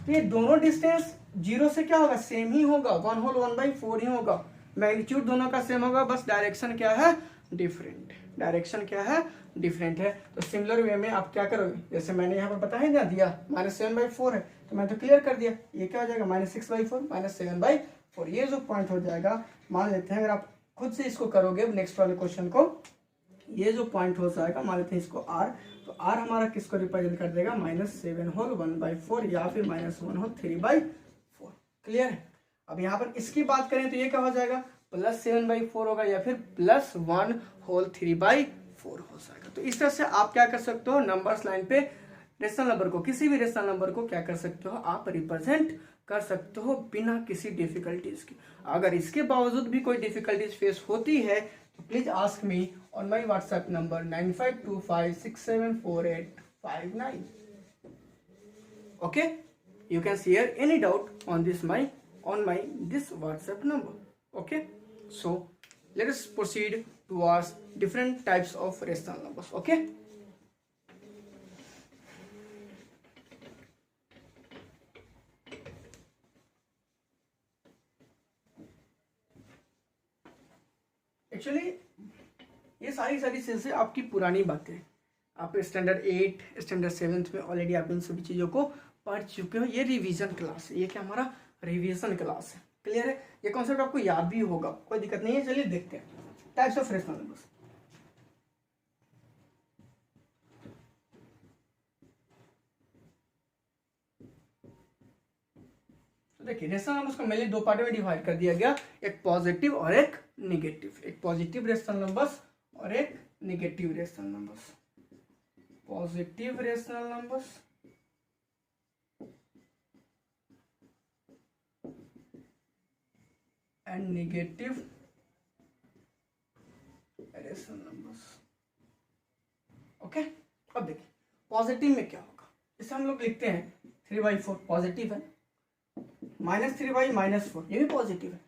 तो ये दोनों डिस्टेंस 0 से क्या होगा, सेम ही होगा, 1/4 ही होगा। मैग्नीट्यूड दोनों का सेम होगा, बस डायरेक्शन क्या है, डिफरेंट। डायरेक्शन क्या है, डिफरेंट है। तो सिमिलर वे में आप क्या करोगे, जैसे मैंने यहाँ पर बता ही ना दिया -7/4 है, तो मैं तो क्लियर कर दिया, ये क्या हो जाएगा -6/4 -7/4, ये जो पॉइंट हो जाएगा, मान लेते हैं अगर आप खुद से इसको करोगे नेक्स्ट वाले क्वेश्चन को, ये जो पॉइंट हो जाएगा मान लेते हैं इसको R, तो R हमारा किसको रिप्रेजेंट कर देगा, -7/1/4 या फिर -1/3/4। क्लियर है। अब यहाँ पर इसकी बात करें तो ये क्या हो जाएगा, +7/4 होगा या फिर +1/3/4 हो जाएगा। तो इस तरह से आप क्या कर सकते हो, नंबर्स लाइन पे रेशनल नंबर को, किसी भी रेशनल नंबर को क्या कर सकते हो, आप रिप्रेजेंट कर सकते हो बिना किसी डिफिकल्टीज की। अगर इसके बावजूद भी कोई डिफिकल्टीज फेस होती है तो please ask me on my WhatsApp number 9525674859। Okay, you can share any doubt on this WhatsApp number. Okay, so let us proceed towards different types of rational numbers. Okay, actually ये सारी चीजें आपकी पुरानी बातें, आप स्टैंडर्ड 8 स्टैंडर्ड 7 में already आप इन सभी चीज़ों को पढ़ चुके हो। ये रिवीजन क्लास है, ये क्या हमारा रिवीजन क्लास है। क्लियर है, ये कॉन्सेप्ट आपको याद भी होगा, कोई दिक्कत नहीं है। चलिए देखते हैं टाइप्स ऑफ रेशनल नंबर्स। देखिए रेशनल नंबर्स को मेनली 2 पार्ट में डिवाइड कर दिया गया, एक पॉजिटिव और एक निगेटिव। एक पॉजिटिव रेशनल नंबर्स और एक negative rational numbers. Positive rational numbers and negative rational numbers. Okay, अब देखिए पॉजिटिव में क्या होगा, इसे हम लोग लिखते हैं 3/4 पॉजिटिव है, -3/-4 ये भी पॉजिटिव है,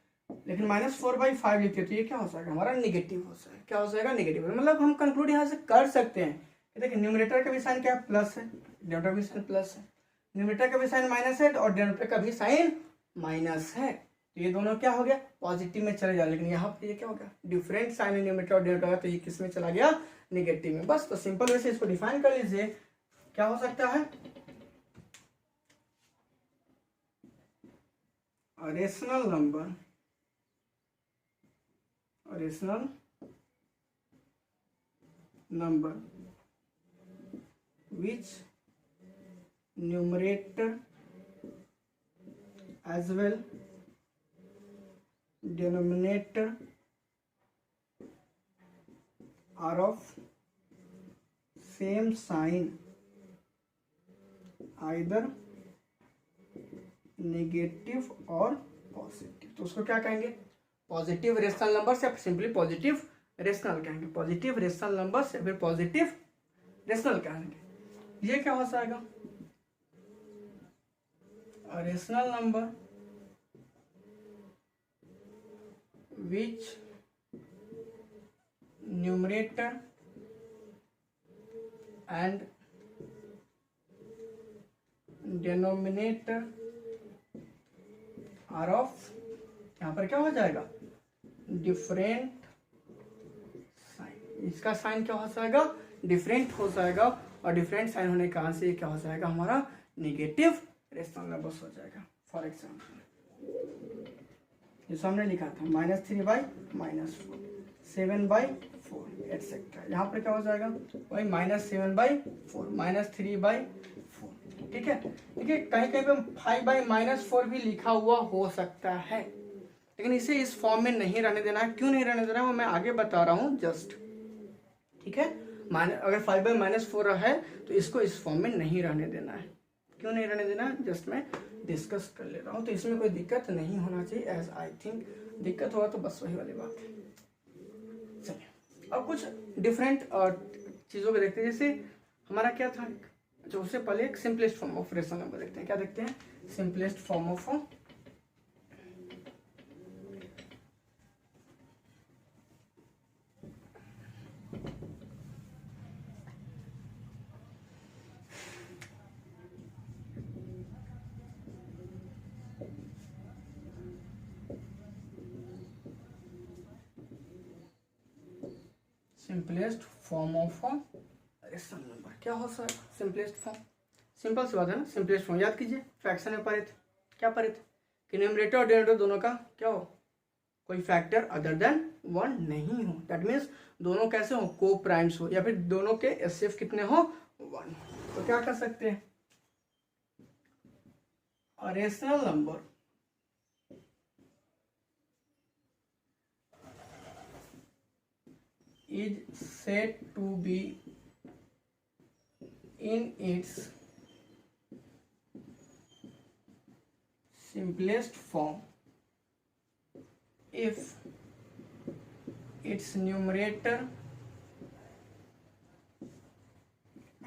लेकिन -4/5 लिखते तो ये क्या हो जाएगा हमारा निगेटिव हो जाएगा। क्या हो जाएगा निगेटिव। मतलब हम कंक्लूड यहाँ से कर सकते हैं कि देखिए न्यूमरेटर का भी साइन क्या है प्लस है, डिनोमिनेटर भी साइन प्लस है, न्यूमरेटर का भी साइन माइनस है और डिनोमिनेटर का भी साइन माइनस है, तो ये दोनों क्या हो गया पॉजिटिव में चले जाए। लेकिन यहाँ पे ये क्या हो गया डिफरेंट साइन है न्यूमरेटर और डिनोमिनेटर का, तो ये किस में चला गया निगेटिव में। बस तो सिंपल वे से इसको डिफाइन कर लीजिए, क्या हो सकता है rational number which numerator as well denominator are of same sign, either negative और पॉजिटिव। तो उसको क्या कहेंगे पॉजिटिव रेशनल नंबर से सिंपली पॉजिटिव रेशनल कहेंगे, पॉजिटिव रेशनल नंबर से फिर पॉजिटिव रेशनल कहेंगे। ये क्या हो जाएगा rational number which numerator and denominator are of, यहां पर क्या हो जाएगा डिफरेंट साइन, इसका साइन क्या हो जाएगा डिफरेंट हो जाएगा, और डिफरेंट साइन होने के कारण से क्या हो जाएगा हमारा नेगेटिव रेशनल नंबर हो जाएगा। फॉर एग्जाम्पल जैसे हमने लिखा था -3/-4, 7/4 एटसेट्रा, यहाँ पर क्या हो जाएगा वही -7/4, -3/4। ठीक है, देखिए कहीं कहीं पे 5/-4 भी लिखा हुआ हो सकता है, लेकिन इसे इस फॉर्म में नहीं रहने देना है। क्यों नहीं रहने देना है वो मैं आगे बता रहा हूँ जस्ट। ठीक है, अगर 5/-4 है तो इसको इस फॉर्म में नहीं रहने देना है। क्यों नहीं रहने देना जस्ट मैं डिस्कस कर ले रहा हूँ, तो इसमें कोई दिक्कत नहीं होना चाहिए एज आई थिंक। दिक्कत होगा तो बस वही वाली बात है। चलिए अब कुछ डिफरेंट चीज़ों को देखते हैं। जैसे हमारा क्या था, अच्छा उससे पहले एक simplest form of rational number देखते हैं। क्या देखते हैं simplest form of simplest form of rational number क्या हो सकता है सिंपलेस्ट फॉर्म। सिंपल सी बात है ना, सिंपलेस्ट फॉर्म याद कीजिए फ्रैक्शन में पढ़े थे, क्या पढ़े थे कि न्यूमरेटर और डिनोमिनेटर दोनों का क्या हो कोई फैक्टर अदर देन 1 नहीं हो। दैट मीन्स दोनों कैसे हो को प्राइम्स हो, या फिर दोनों के एचसीएफ कितने हो 1। तो क्या कर सकते हैं rational number is said to be in its simplest form if its numerator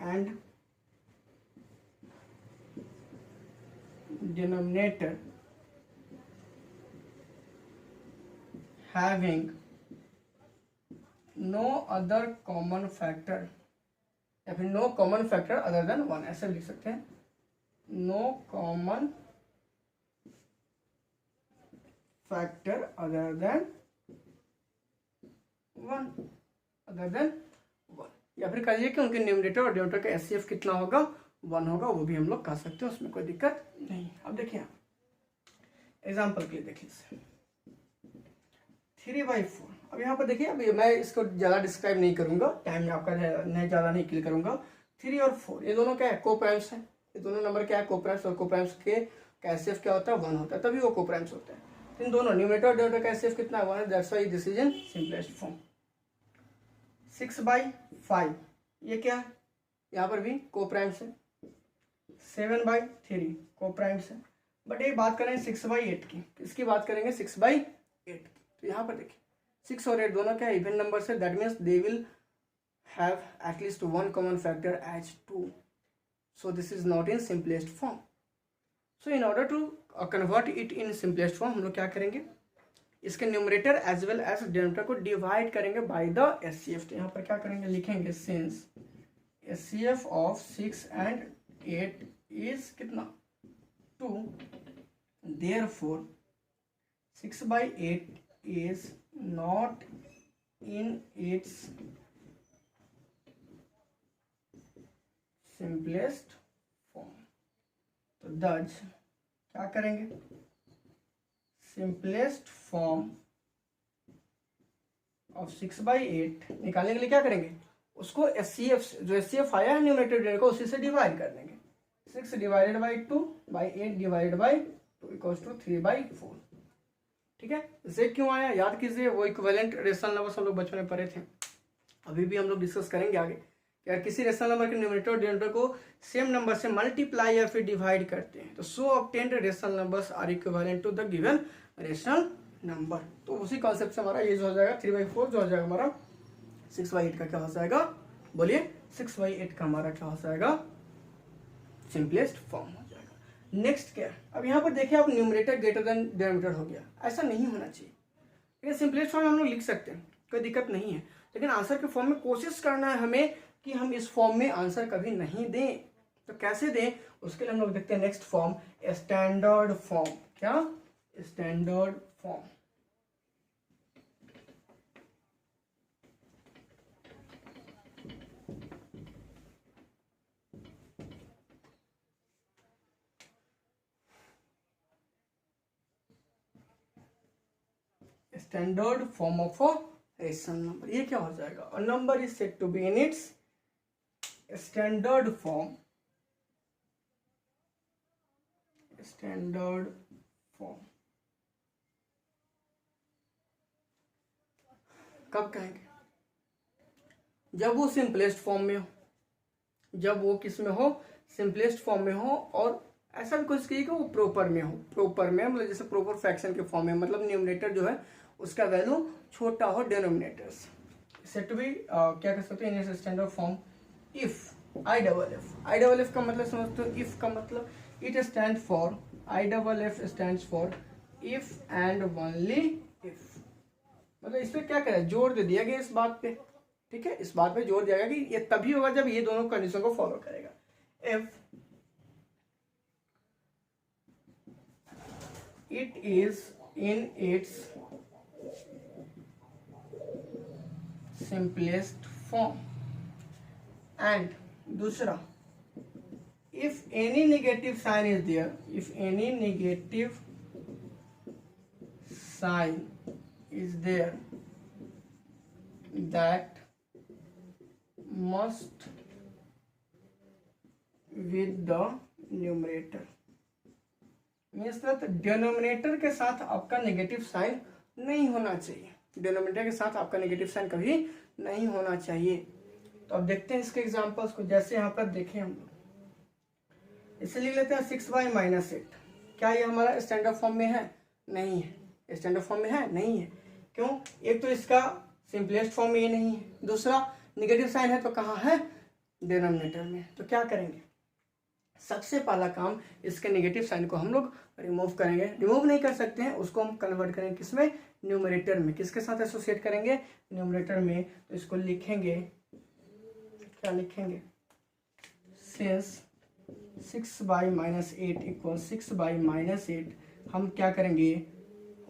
and denominator having no other common factor, या फिर no common factor other than 1, ऐसे लिख सकते हैं no common factor other than 1, या फिर कहिए कि उनके न्यूमरेटर और डिनोमिनेटर का एचसीएफ कितना होगा 1 होगा, वो भी हम लोग कह सकते हैं, उसमें कोई दिक्कत नहीं। अब देखिए एग्जाम्पल के लिए देखिए 3/4। अब यहाँ पर देखिए अभी मैं इसको ज़्यादा डिस्क्राइब नहीं करूँगा, टाइम आपका ज़्यादा नहीं किल करूँगा। 3 और 4 ये दोनों क्या है को प्राइम्स है, ये दोनों नंबर क्या है को प्राइम्स, और को प्राइम्स के एचसीएफ क्या होता है 1 होता है, तभी वो को प्राइम्स होते हैं। इन दोनों न्यूमरेटर और डिनोमिनेटर का एचसीएफ कितना है 1 है, that's why this is in simplest form. 6/5 ये क्या है, यहाँ पर भी को प्राइम्स है। 7/3 को प्राइम्स है, बट ये बात करें 6/8 की, इसकी बात करेंगे 6/8 की। तो यहाँ पर देखिए 6 और 8 दोनों क्या इवन नंबर है, that means they will have at least 1 common factor as 2। so this is not in simplest form. So in order to convert it in simplest form, हम लोग क्या करेंगे, इसके numerator as well as denominator को divide करेंगे by the HCF. तो यहाँ पर क्या करेंगे, लिखेंगे since HCF of 6 and 8 is कितना 2, therefore 6/8 is not in its simplest form। तो दज क्या करेंगे, सिंपलेस्ट फॉर्म ऑफ 6/8 निकालने के लिए क्या करेंगे, उसको एचसीएफ जो एचसीएफ आया है न्यूमरेटर को उसी से डिवाइड कर देंगे। 6 divided by 2/8 divided by 2 equals to 3/4। ठीक है, जे क्यों आया याद कीजिए, वो इक्विवेलेंट रेशनल नंबर हम लोग बचपन में पढ़े थे, अभी भी हम लोग डिस्कस करेंगे आगे। यार किसी रेशनल नंबर के न्यूमरेटर और डिनोमिनेटर को सेम नंबर से मल्टीप्लाई या फिर डिवाइड करते हैं तो so obtained rational numbers are equivalent to the given rational number. तो उसी कॉन्सेप्ट से हमारा ये जो हो जाएगा 3/4 जो हो जाएगा हमारा 6/8 का क्या हो जाएगा, बोलिए 6/8 का हमारा क्या हो जाएगा, सिंपलेस्ट फॉर्म हो जाएगा। नेक्स्ट क्या है, अब यहाँ पर देखिए आप न्यूमरेटर ग्रेटर देन डिनोमिनेटर हो गया, ऐसा नहीं होना चाहिए। लेकिन सिंपलेस्ट फॉर्म हम लोग लिख सकते हैं, कोई दिक्कत नहीं है, लेकिन आंसर के फॉर्म में कोशिश करना है हमें कि हम इस फॉर्म में आंसर कभी नहीं दें। तो कैसे दें, उसके लिए हम लोग देखते हैं नेक्स्ट फॉर्म, स्टैंडर्ड फॉर्म। क्या, standard form. Standard form of a rational number, ये क्या हो जाएगा, a number is said to be in its standard form. Standard form कब कहेंगे, जब वो सिंपलेस्ट फॉर्म में हो, जब वो किस में हो, सिंपलेस्ट फॉर्म में हो, और ऐसा भी कोशिश कीजिए कि वो प्रॉपर में हो। प्रॉपर में मतलब जैसे प्रॉपर फ्रैक्शन के फॉर्म में, मतलब न्यूमरेटर जो है उसका वैल्यू छोटा हो डिनोमिनेटर से। सेट टू बी क्या कर सकते हैं in standard form if IFF का मतलब समझते हो, इफ का मतलब it stand for, IFF stands for if and only if. मतलब इस पे क्या करें, जोर दे दिया गया इस बात पे, ठीक है, इस बात पे जोर दिया गया कि ये तभी होगा जब ये दोनों कंडीशन को फॉलो करेगा। If it is in its simplest form, and दूसरा if any negative sign is there, if any negative sign is there that must with the numerator, means that denominator के साथ आपका नेगेटिव साइन नहीं होना चाहिए, denominator के साथ आपका नेगेटिव साइन कभी नहीं होना चाहिए। तो अब देखते हैं इसके एग्जांपल्स को, जैसे यहाँ पर देखें हम इसे लिख लेते हैं 6/-8। क्या ये हमारा स्टैंडर्ड फॉर्म में है, नहीं है, स्टैंडर्ड फॉर्म में है, नहीं है। क्यों, एक तो इसका सिंपलेस्ट फॉर्म में ये नहीं है, दूसरा नेगेटिव साइन है तो कहाँ है, डिनोमिनेटर में। तो क्या करेंगे, सबसे पहला काम इसके नेगेटिव साइन को हम लोग रिमूव करेंगे। रिमूव नहीं कर सकते हैं, उसको हम कन्वर्ट करेंगे किसमें, न्यूमरेटर में। किसके साथ एसोसिएट करेंगे, न्यूमरेटर में। तो इसको लिखेंगे, क्या लिखेंगे, सिंस 6/-8 इक्वल 6/-8, हम क्या करेंगे,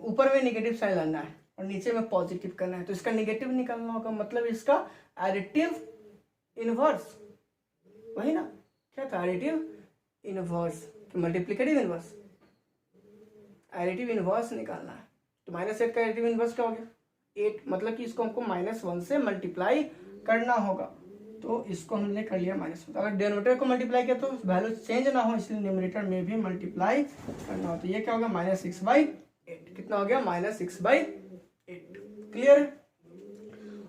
ऊपर में नेगेटिव साइन लाना है और नीचे में पॉजिटिव करना है। तो इसका नेगेटिव निकालना होगा, मतलब इसका एडिटिव इनवर्स, वही ना, क्या था, additive inverse, multiplicative inverse, additive inverse निकालना है। तो -8 का एडिटिव इनवर्स क्या हो गया, 8, मतलब कि इसको हमको -1 से मल्टीप्लाई करना होगा। तो इसको हमने कर लिया -1। अगर डिनोमिनेटर को मल्टीप्लाई किया तो वैल्यू चेंज ना हो, इसलिए न्यूमरेटर में भी मल्टीप्लाई करना हो। तो ये क्या होगा, -6/8, कितना हो गया, -6/8। क्लियर है।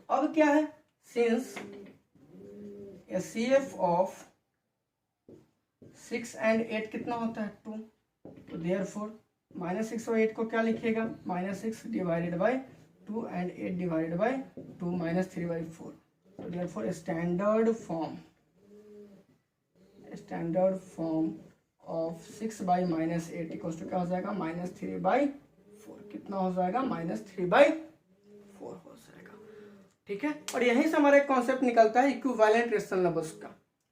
अब क्या है, सिंस एचसीएफ ऑफ 6 and 8 कितना होता है, 2, तो देयरफॉर -6/8 को क्या लिखिएगा, -6 divided by 2 and 8 divided by 2 -3/4। तो therefore standard form, standard form of 6/-8 equal to क्या हो जाएगा, -3/4। कितना हो जाएगा, -3/4 हो जाएगा। ठीक है, और यहीं से हमारा एक कॉन्सेप्ट निकलता है इक्विवेलेंट रेशनल नंबर्स का।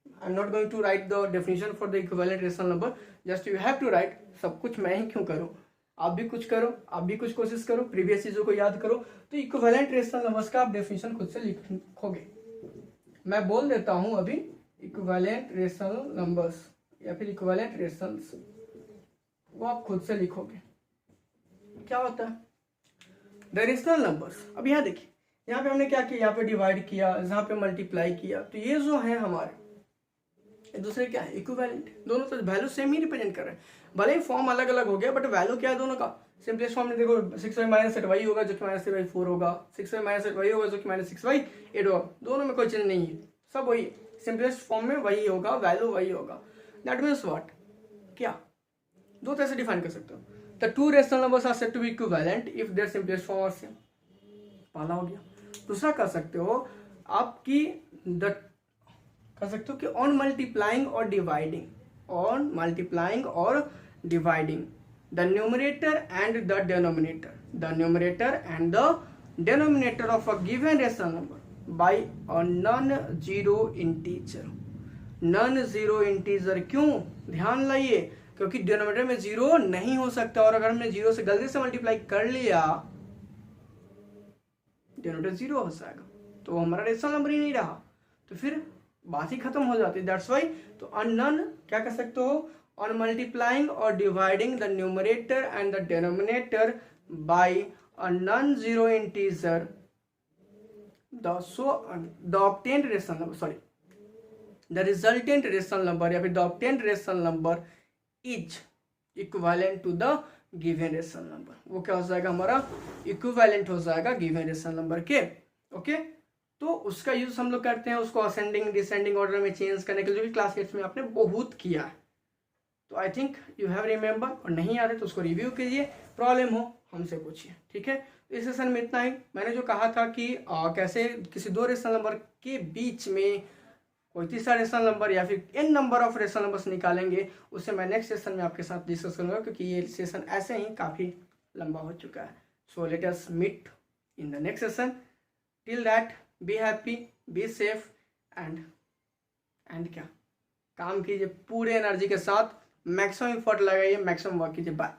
I am not going to write the definition for the equivalent rational number, just you have to write. सब कुछ मैं ही क्यों करूं, आप भी कुछ करो, आप भी कुछ कोशिश करो, प्रीवियस चीजों को याद करो। तो इक्विवेलेंट रेशनल नंबर्स का आप डेफिनेशन खुद से लिखोगे। मैं बोल देता हूं अभी, इक्विवेलेंट रेशनल नंबर्स या फिर इक्विवेलेंट रेशनल्स, वो आप खुद से लिखोगे। क्या होता है द रेशनल नंबर्स। अब यहाँ देखिए, यहाँ पे हमने क्या किया, यहाँ पे डिवाइड किया, यहाँ पे मल्टीप्लाई किया, तो ये जो है हमारे एक दूसरे क्या है, इक्विवेलेंट। दोनों तो वैल्यू सेम ही रिप्रेजेंट कर रहे हैं, भले ही फॉर्म अलग अलग हो गया बट वैल्यू क्या है दोनों का, सिंपलेस्ट फॉर्म में देखो 6/-8 वही होगा जो कि -3/4 होगा, 6/-8 वही होगा जो कि -6/8 होगा, दोनों में कोई चेंज नहीं है, सब वही सिंपलेस्ट फॉर्म में वही होगा, वैल्यू वही होगा। दैट मीन्स व्हाट, क्या दो तरह से डिफाइन कर सकते हो, the two rational numbers are said to be equivalent if their simplest form are same. पहला हो गया। दूसरा कर सकते हो आपकी कर सकते हो कि ऑन मल्टीप्लाइंग और डिवाइडिंग, ऑन मल्टीप्लाइंग और dividing the numerator and the denominator, the numerator and the denominator of a given rational number by a non zero integer. Non zero integer क्यों, ध्यान लाइए, क्योंकि डिनोमिनेटर में जीरो नहीं हो सकता, और अगर हमने जीरो से गलती से मल्टीप्लाई कर लिया डिनोमिनेटर जीरो हो जाएगा, तो हमारा रेशनल नंबर ही नहीं रहा, तो फिर बात ही खत्म हो जाती है। दैट्स वाई तो अननन क्या कर सकते हो, ऑन मल्टीप्लाइंग और dividing the numerator and the denominator by a non zero integer the obtained rational number, sorry the resultant rational number या फिर the obtained rational number is equivalent to the given rational number. वो क्या हो जाएगा, हमारा equivalent हो जाएगा given rational number के। ओके, तो उसका यूज हम लोग करते हैं उसको असेंडिंग डिसेंडिंग ऑर्डर में चेंज करने के लिए, जो कि क्लास 8 में आपने बहुत किया है। तो I think you have remember, और नहीं आ रहे तो उसको रिव्यू कीजिए, प्रॉब्लम हो हमसे पूछिए। ठीक है, तो इस सेशन में इतना ही। मैंने जो कहा था कि कैसे किसी दो रेशनल नंबर के बीच में कोई तीसरा रेशनल नंबर या फिर n number of rational numbers निकालेंगे, उससे मैं नेक्स्ट सेशन में आपके साथ डिस्कस करूंगा, क्योंकि ये सेशन ऐसे ही काफ़ी लंबा हो चुका है। So let us meet in the next session. Till that be happy, be safe and क्या, काम कीजिए पूरे एनर्जी के साथ, मैक्सिमम एफर्ट लगाइए, मैक्सिमम वर्क कीजिए। बाय।